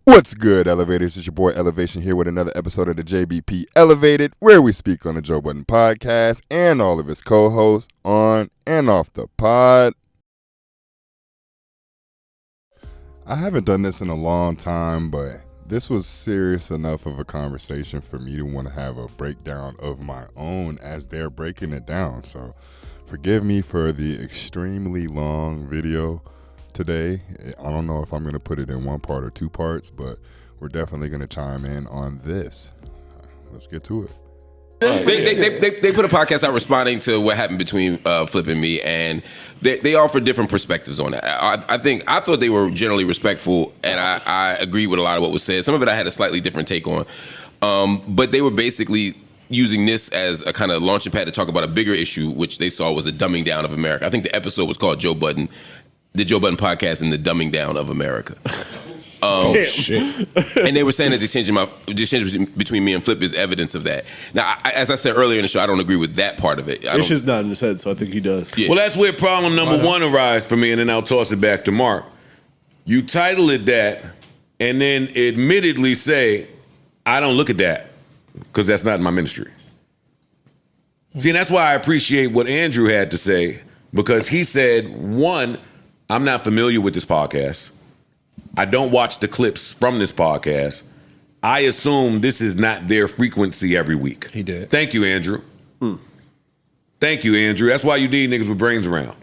What's good, Elevators? It's your boy Elevation here with another episode of the JBP Elevated, where we speak on the Joe Budden podcast and all of his co-hosts on and off the pod. I haven't done this in a long time, but this was serious enough of a conversation for me to want to have a breakdown of my own as they're breaking it down. So forgive me for the extremely long video today. I don't know if I'm going to put it in one part or two parts, but we're definitely going to chime in on this. Let's get to it. They put a podcast out responding to what happened between Flip and me, and they offer different perspectives on it. I thought they were generally respectful, and I agree with a lot of what was said. Some of it I had a slightly different take on, but they were basically using this as a kind of launching pad to talk about a bigger issue, which they saw was a dumbing down of America. I think the episode was called the Joe Budden podcast and the dumbing down of America. Shit. And they were saying that the exchange between me and Flip is evidence of that. Now, as I said earlier in the show, I don't agree with that part of it. It's just not in his head, so I think he does. Yeah. Well, that's where problem number one arises for me, and then I'll toss it back to Mark. You title it that, and then admittedly say, I don't look at that, because that's not my ministry. See, and that's why I appreciate what Andrew had to say, because he said, one, I'm not familiar with this podcast. I don't watch the clips from this podcast. I assume this is not their frequency every week. He did. Thank you, Andrew. Thank you, Andrew. That's why you need niggas with brains around.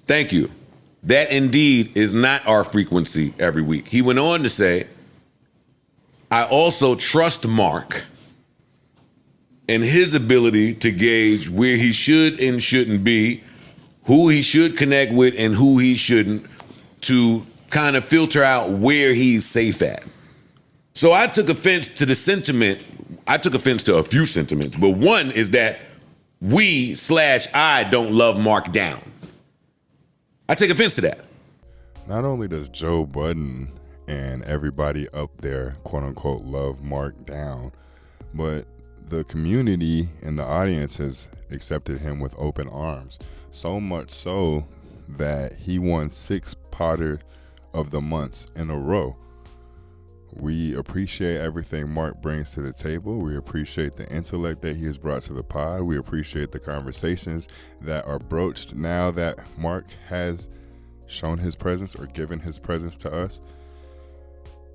Thank you. That indeed is not our frequency every week. He went on to say, I also trust Mark and his ability to gauge where he should and shouldn't be, who he should connect with and who he shouldn't, to kind of filter out where he's safe at. So I took offense to the sentiment. I took offense to a few sentiments, but one is that I don't love Mark down. I take offense to that. Not only does Joe Budden and everybody up there, quote unquote, love Mark down, but the community and the audience has accepted him with open arms. So much so that he won 6 Potter of the months in a row. We appreciate everything Mark brings to the table. We appreciate the intellect that he has brought to the pod. We appreciate the conversations that are broached now that Mark has shown his presence or given his presence to us.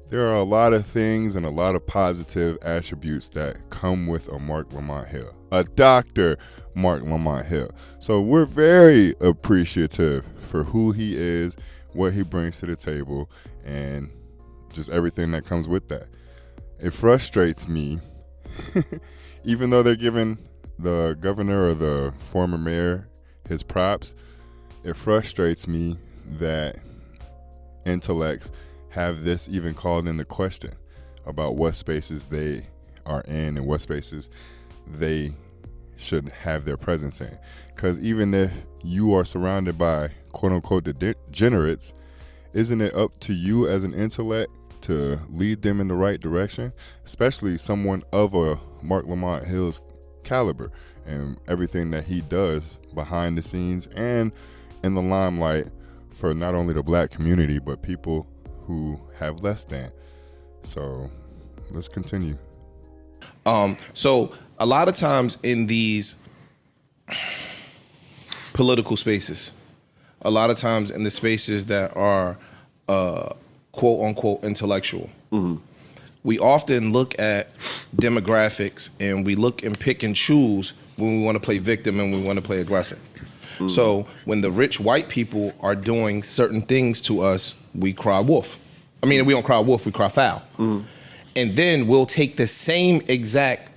There are a lot of things and a lot of positive attributes that come with a Mark Lamont Hill, a Dr. Mark Lamont Hill. So we're very appreciative for who he is, what he brings to the table, and just everything that comes with that. It frustrates me, even though they're giving the governor or the former mayor his props, it frustrates me that intellects have this even called into question about what spaces they are in and what spaces they should have their presence in. Because even if you are surrounded by quote-unquote degenerates, isn't it up to you as an intellect to lead them in the right direction, especially someone of a Mark Lamont Hill's caliber and everything that he does behind the scenes and in the limelight for not only the black community, but people who have less than. So let's continue. So a lot of times in these political spaces, a lot of times in the spaces that are quote unquote intellectual, we often look at demographics and we look and pick and choose when we want to play victim and we want to play aggressor. So when the rich white people are doing certain things to us, we cry wolf. I mean, we don't cry wolf, we cry foul. And then we'll take the same exact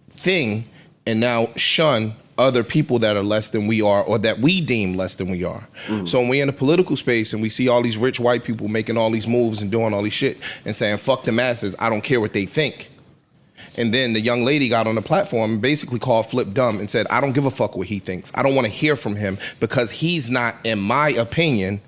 thing and now shun other people that are less than we are or that we deem less than we are. So when we're in a political space and we see all these rich white people making all these moves and doing all this shit and saying, fuck the masses, I don't care what they think. And then the young lady got on the platform and basically called Flip dumb and said, I don't give a fuck what he thinks. I don't want to hear from him because he's not, in my opinion,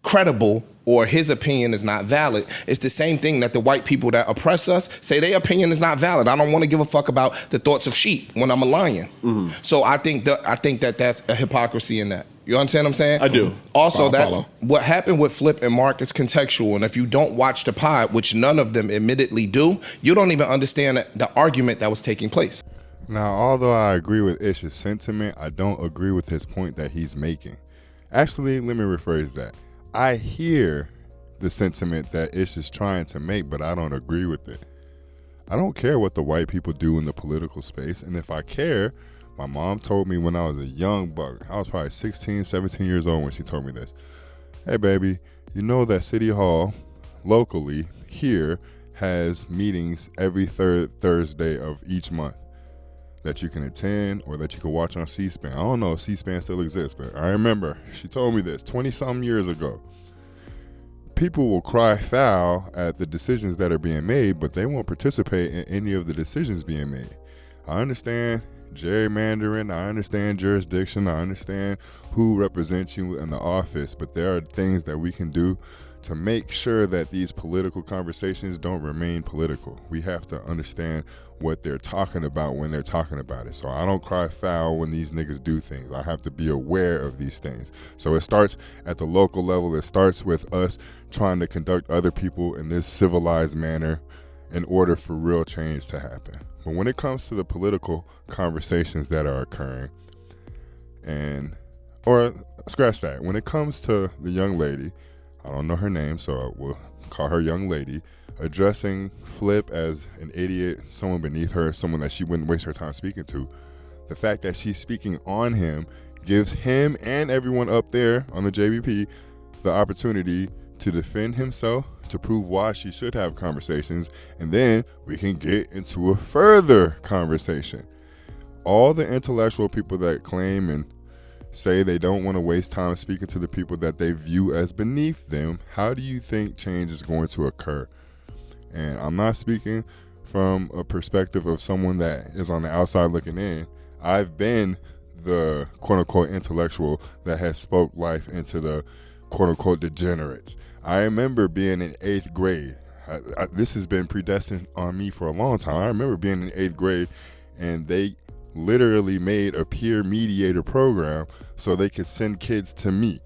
credible, or his opinion is not valid. It's the same thing that the white people that oppress us say their opinion is not valid. I don't want to give a fuck about the thoughts of sheep when I'm a lion. So I think that that's a hypocrisy in that. You understand what I'm saying? I do. Also, that's Follow. what happened with Flip and Mark is contextual. And if you don't watch the pod, which none of them admittedly do, you don't even understand the argument that was taking place. Now, although I agree with Ish's sentiment, I don't agree with his point that he's making. Actually, let me rephrase that. I hear the sentiment that Ish is trying to make, but I don't agree with it. I don't care what the white people do in the political space, and if I care, my mom told me when I was a young buck, I was probably 16, 17 years old when she told me this. Hey, baby, you know that City Hall, locally, here, has meetings every third Thursday of each month that you can attend or that you can watch on C-SPAN. I don't know if C-SPAN still exists, but I remember she told me this 20-something years ago. People will cry foul at the decisions that are being made, but they won't participate in any of the decisions being made. I understand gerrymandering, I understand jurisdiction, I understand who represents you in the office, but there are things that we can do to make sure that these political conversations don't remain political. We have to understand what they're talking about when they're talking about it. So I don't cry foul when these niggas do things. I have to be aware of these things. So it starts at the local level. It starts with us trying to conduct other people in this civilized manner in order for real change to happen. But when it comes to the political conversations that are occurring, or scratch that, when it comes to the young lady, I don't know her name, so I will call her young lady, addressing Flip as an idiot, someone beneath her, someone that she wouldn't waste her time speaking to. The fact that she's speaking on him gives him and everyone up there on the JVP the opportunity to defend himself, to prove why she should have conversations, and then we can get into a further conversation. All the intellectual people that claim and say they don't want to waste time speaking to the people that they view as beneath them, how do you think change is going to occur? And I'm not speaking from a perspective of someone that is on the outside looking in. I've been the quote-unquote intellectual that has spoke life into the quote-unquote degenerates. I remember being in 8th grade. This has been predestined on me for a long time. I remember being in 8th grade and they literally made a peer mediator program so they could send kids to me.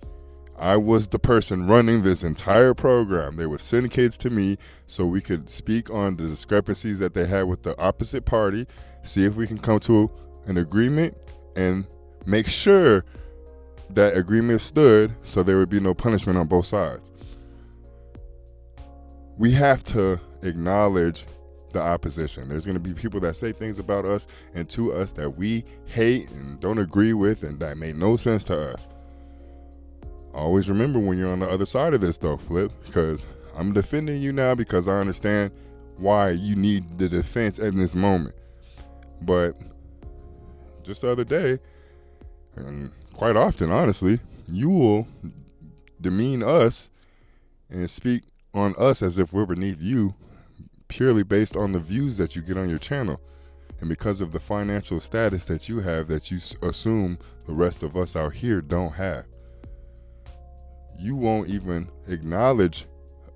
I was the person running this entire program. They would send kids to me so we could speak on the discrepancies that they had with the opposite party, see if we can come to an agreement, and make sure that agreement stood so there would be no punishment on both sides. We have to acknowledge the opposition. There's going to be people that say things about us and to us that we hate and don't agree with and that made no sense to us. Always remember when you're on the other side of this though, Flip, because I'm defending you now because I understand why you need the defense in this moment. But just the other day, and quite often, honestly, you will demean us and speak on us as if we're beneath you purely based on the views that you get on your channel and because of the financial status that you have that you assume the rest of us out here don't have. You won't even acknowledge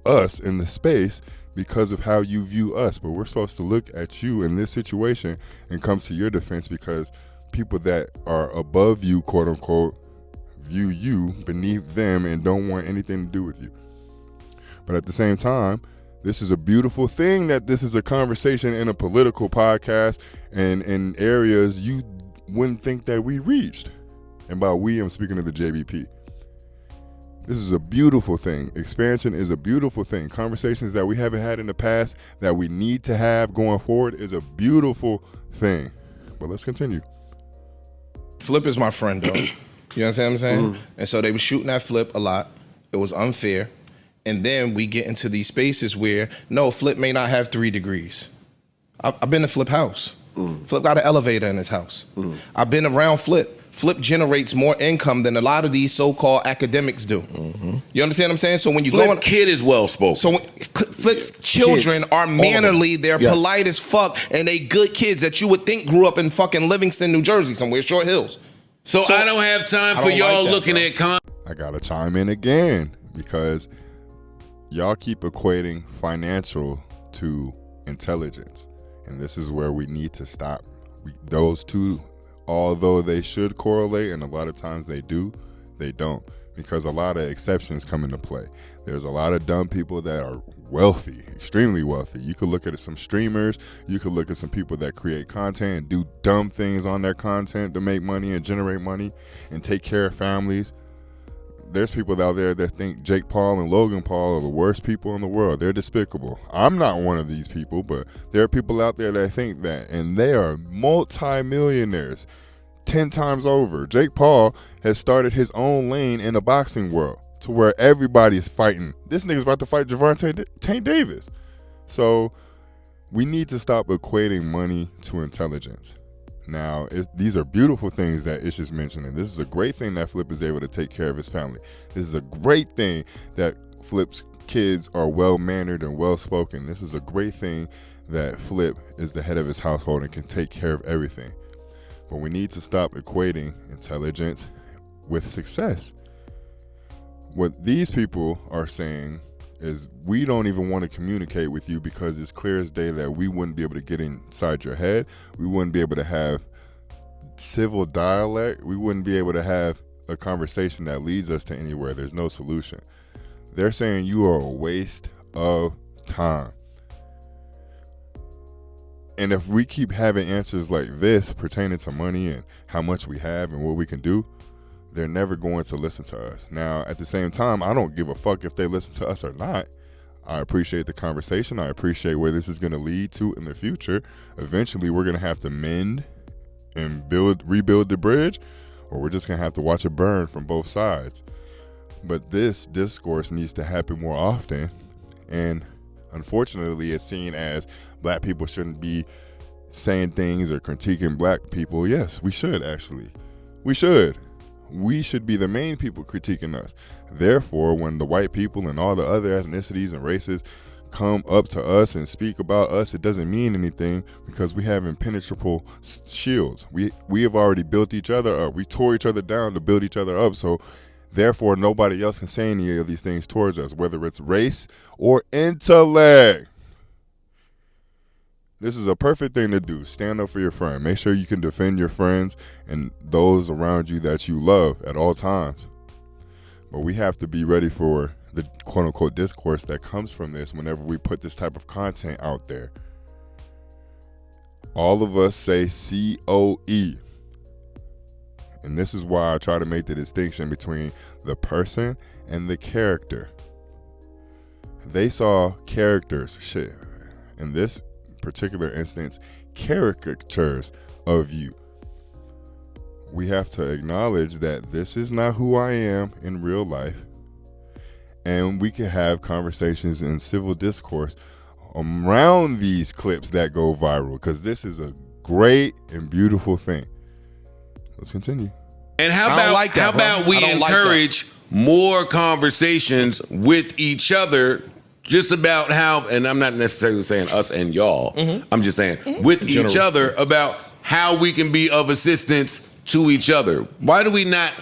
us in the space because of how you view us, but we're supposed to look at you in this situation and come to your defense because people that are above you, quote unquote, view you beneath them and don't want anything to do with you. But at the same time, this is a beautiful thing that this is a conversation in a political podcast and in areas you wouldn't think that we reached. And by we, I'm speaking of the JVP. This is a beautiful thing. Expansion is a beautiful thing. Conversations that we haven't had in the past that we need to have going forward is a beautiful thing. But let's continue. Flip is my friend, though. You understand what I'm saying? And so they were shooting at Flip a lot. It was unfair. And then we get into these spaces where, no, Flip may not have 3 degrees. I've been to Flip house. Flip got an elevator in his house. I've been around Flip. Flip generates more income than a lot of these so-called academics do. You understand what I'm saying? So when you go, kid is well spoken. So Flip's children are mannerly, they're polite as fuck, and they good kids that you would think grew up in fucking Livingston, New Jersey, somewhere, Short Hills. So I don't have time for y'all looking at I gotta chime in again because y'all keep equating financial to intelligence, and this is where we need to stop. Those two, although they should correlate, and a lot of times they do, they don't, because a lot of exceptions come into play. There's a lot of dumb people that are wealthy, extremely wealthy. You could look at some streamers, you could look at some people that create content and do dumb things on their content to make money and generate money and take care of families. There's people out there that think Jake Paul and Logan Paul are the worst people in the world. They're despicable. I'm not one of these people, but there are people out there that think that, and they are multi-millionaires 10 times over. Jake Paul has started his own lane in the boxing world to where everybody's fighting. This nigga's about to fight Gervonta Tank Davis. So we need to stop equating money to intelligence. Now, these are beautiful things that Ish is mentioning. This is a great thing that Flip is able to take care of his family. This is a great thing that Flip's kids are well-mannered and well-spoken. This is a great thing that Flip is the head of his household and can take care of everything. But we need to stop equating intelligence with success. What these people are saying is we don't even want to communicate with you because it's clear as day that we wouldn't be able to get inside your head. We wouldn't be able to have civil dialect. We wouldn't be able to have a conversation that leads us to anywhere. There's no solution. They're saying you are a waste of time. And if we keep having answers like this pertaining to money and how much we have and what we can do, they're never going to listen to us. Now, at the same time, I don't give a fuck if they listen to us or not. I appreciate the conversation. I appreciate where this is going to lead to in the future. Eventually, we're going to have to mend and rebuild the bridge, or we're just going to have to watch it burn from both sides. But this discourse needs to happen more often. And unfortunately, it's seen as black people shouldn't be saying things or critiquing black people. Yes, we should actually. We should. We should be the main people critiquing us. Therefore, when the white people and all the other ethnicities and races come up to us and speak about us, it doesn't mean anything because we have impenetrable shields. We have already built each other up. We tore each other down to build each other up. So therefore, nobody else can say any of these things towards us, whether it's race or intellect. This is a perfect thing to do. Stand up for your friend. Make sure you can defend your friends and those around you that you love at all times. But we have to be ready for the quote-unquote discourse that comes from this whenever we put this type of content out there. All of us say COE. And this is why I try to make the distinction between the person and the character. They saw characters, shit. In this particular instance, caricatures of you. We have to acknowledge that this is not who I am in real life, and we can have conversations in civil discourse around these clips that go viral, because this is a great and beautiful thing. Let's continue. And how about we encourage more conversations with each other just about how, and I'm not necessarily saying us and y'all, I'm just saying with each other about how we can be of assistance to each other. Why don't we not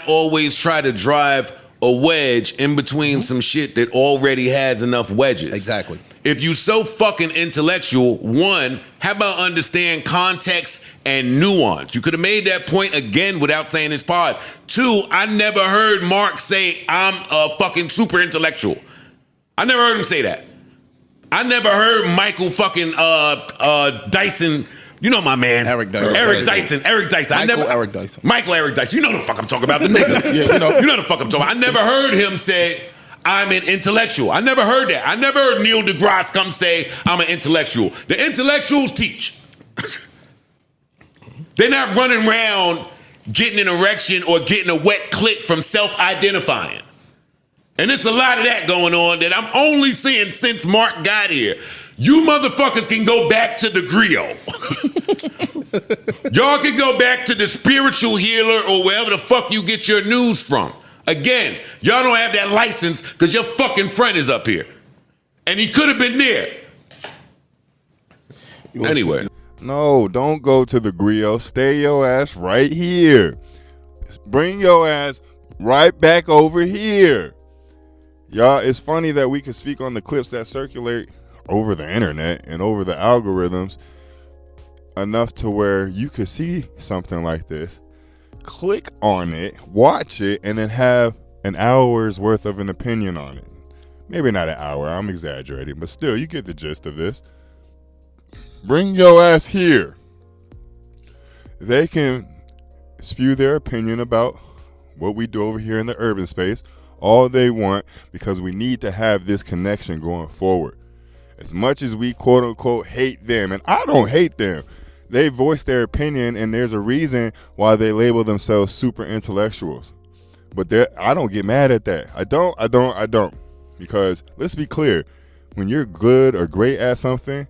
always try to drive a wedge in between some shit that already has enough wedges? Exactly. If you so fucking intellectual, one, how about understand context and nuance? You could have made that point again without saying this pod. Two, I never heard Mark say I'm a fucking super intellectual. I never heard him say that. I never heard Michael fucking Dyson. You know my man. Eric Dyson. Eric Dyson. Eric Dyson. Michael Eric Dyson. You know the fuck I'm talking about, the nigga. Yeah, you know the fuck I'm talking about. I never heard him say, I'm an intellectual. I never heard that. I never heard Neil deGrasse come say, I'm an intellectual. The intellectuals teach. They're not running around getting an erection or getting a wet clit from self-identifying. And there's a lot of that going on that I'm only seeing since Mark got here. You motherfuckers can go back to the griot. Y'all can go back to the spiritual healer or wherever the fuck you get your news from. Again, y'all don't have that license because your fucking friend is up here. And he could have been there. Anyway. No, don't go to the griot. Stay your ass right here. Bring your ass right back over here. Y'all, it's funny that we can speak on the clips that circulate over the internet and over the algorithms enough to where you could see something like this click on it, watch it, and then have an hour's worth of an opinion on it. Maybe not an hour, I'm exaggerating, but still, you get the gist of this. Bring your ass here. They can spew their opinion about what we do over here in the urban space all they want, because we need to have this connection going forward. As much as we quote unquote hate them, and I don't hate them, they voice their opinion, and there's a reason why they label themselves super intellectuals. But I don't get mad at that. I don't. Because let's be clear, when you're good or great at something,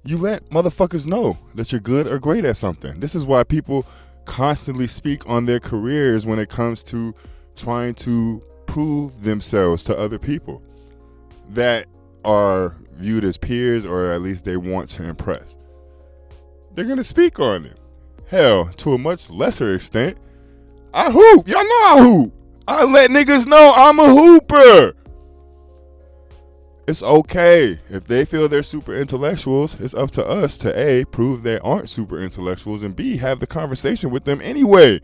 you let motherfuckers know that you're good or great at something. This is why people constantly speak on their careers when it comes to trying to prove themselves to other people that are viewed as peers, or at least they want to impress. They're going to speak on it. Hell, to a much lesser extent, I hoop. Y'all know I hoop. I let niggas know I'm a hooper. It's okay. If they feel they're super intellectuals, it's up to us to A, prove they aren't super intellectuals, and B, have the conversation with them anyway.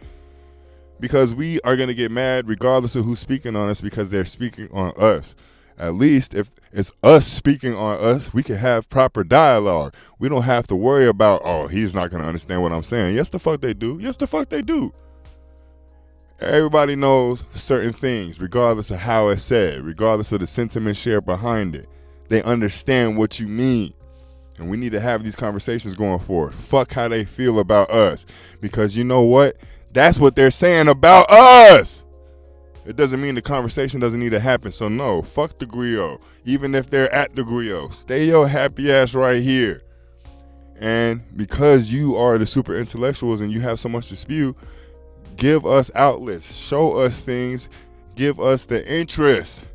Because we are going to get mad regardless of who's speaking on us, because they're speaking on us. At least if it's us speaking on us, we can have proper dialogue. We don't have to worry about, oh, he's not going to understand what I'm saying. Yes, the fuck they do. Yes, the fuck they do. Everybody knows certain things, regardless of how it's said, regardless of the sentiment shared behind it. They understand what you mean. And we need to have these conversations going forward. Fuck how they feel about us. Because you know what? That's what they're saying about us. It doesn't mean the conversation doesn't need to happen. So no, fuck the griot. Even if they're at the griot, stay your happy ass right here. And because you are the super intellectuals and you have so much to spew, give us outlets, show us things, give us the interest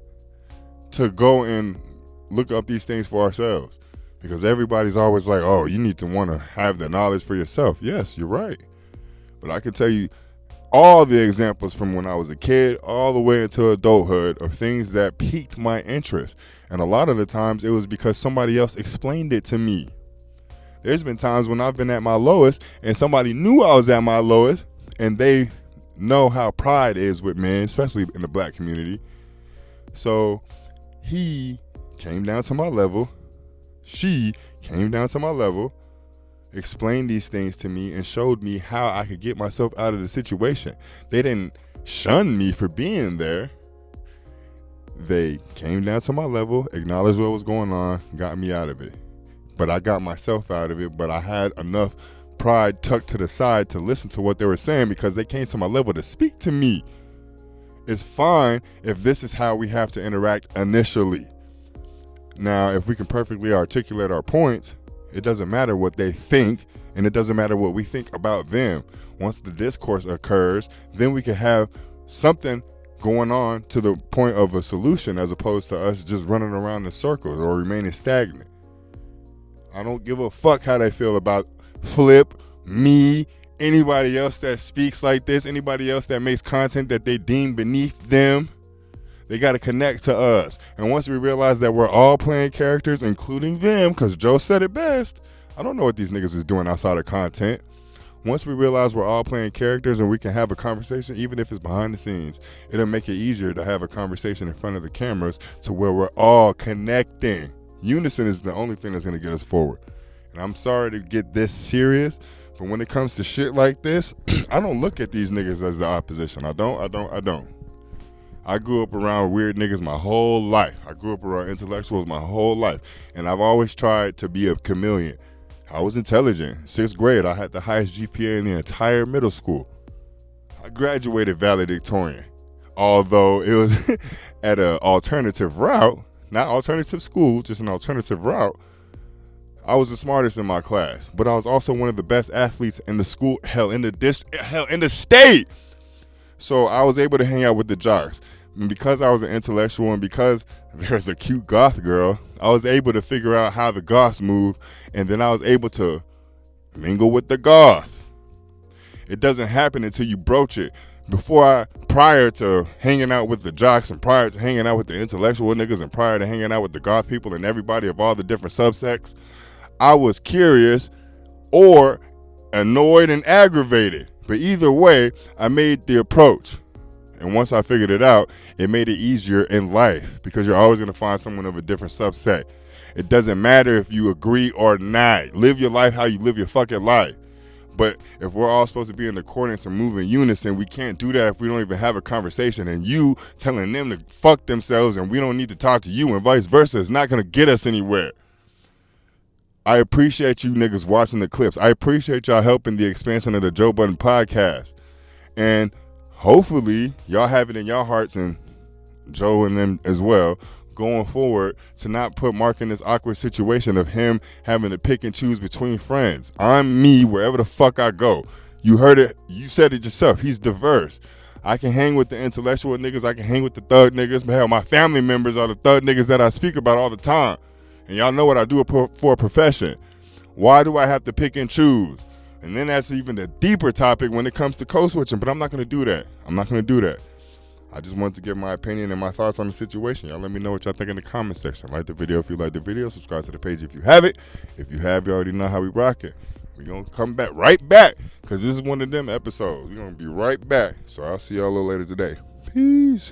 to go and look up these things for ourselves. Because everybody's always like, oh, you need to want to have the knowledge for yourself. Yes, you're right. But I can tell you all the examples from when I was a kid all the way into adulthood of things that piqued my interest. And a lot of the times it was because somebody else explained it to me. There's been times when I've been at my lowest and somebody knew I was at my lowest, and they know how pride is with men, especially in the black community. So he came down to my level. She came down to my level, explained these things to me, and showed me how I could get myself out of the situation. They didn't shun me for being there. They came down to my level, acknowledged what was going on, got me out of it. But I got myself out of it, but I had enough pride tucked to the side to listen to what they were saying because they came to my level to speak to me. It's fine if this is how we have to interact initially. Now, if we can perfectly articulate our points, it doesn't matter what they think, and it doesn't matter what we think about them. Once the discourse occurs, then we can have something going on to the point of a solution, as opposed to us just running around in circles or remaining stagnant. I don't give a fuck how they feel about Flip, me, anybody else that speaks like this, anybody else that makes content that they deem beneath them. They got to connect to us. And once we realize that we're all playing characters, including them, because Joe said it best, I don't know what these niggas is doing outside of content. Once we realize we're all playing characters and we can have a conversation, even if it's behind the scenes, it'll make it easier to have a conversation in front of the cameras to where we're all connecting. Unison is the only thing that's going to get us forward. And I'm sorry to get this serious, but when it comes to shit like this, I don't look at these niggas as the opposition. I don't. I grew up around weird niggas my whole life. I grew up around intellectuals my whole life. And I've always tried to be a chameleon. I was intelligent. 6th grade, I had the highest GPA in the entire middle school. I graduated valedictorian. Although it was at an alternative route, not alternative school, just an alternative route. I was the smartest in my class, but I was also one of the best athletes in the school, in the state. So I was able to hang out with the jocks. And because I was an intellectual and because there's a cute goth girl, I was able to figure out how the goths move, and then I was able to mingle with the goth. It doesn't happen until you broach it. Prior to hanging out with the jocks and prior to hanging out with the intellectual niggas and prior to hanging out with the goth people and everybody of all the different subsects, I was curious or annoyed and aggravated But either way, I made the approach. And once I figured it out, it made it easier in life because you're always going to find someone of a different subset. It doesn't matter if you agree or not. Live your life how you live your fucking life. But if we're all supposed to be in accordance and move in unison, we can't do that if we don't even have a conversation. And you telling them to fuck themselves and we don't need to talk to you and vice versa is not going to get us anywhere. I appreciate you niggas watching the clips. I appreciate y'all helping the expansion of the Joe Budden podcast. And hopefully y'all have it in your hearts, and Joe and them as well, going forward, to not put Mark in this awkward situation of him having to pick and choose between friends. I'm me wherever the fuck I go. You heard it. You said it yourself. He's diverse. I can hang with the intellectual niggas. I can hang with the thug niggas. But hell, my family members are the thug niggas that I speak about all the time. And y'all know what I do for a profession. Why do I have to pick and choose? And then that's even a deeper topic when it comes to code switching. But I'm not going to do that. I'm not going to do that. I just wanted to give my opinion and my thoughts on the situation. Y'all let me know what y'all think in the comment section. Like the video if you like the video. Subscribe to the page if you have it. If you have, you already know how we rock it. We're going to come back right back because this is one of them episodes. We're going to be right back. So I'll see y'all a little later today. Peace.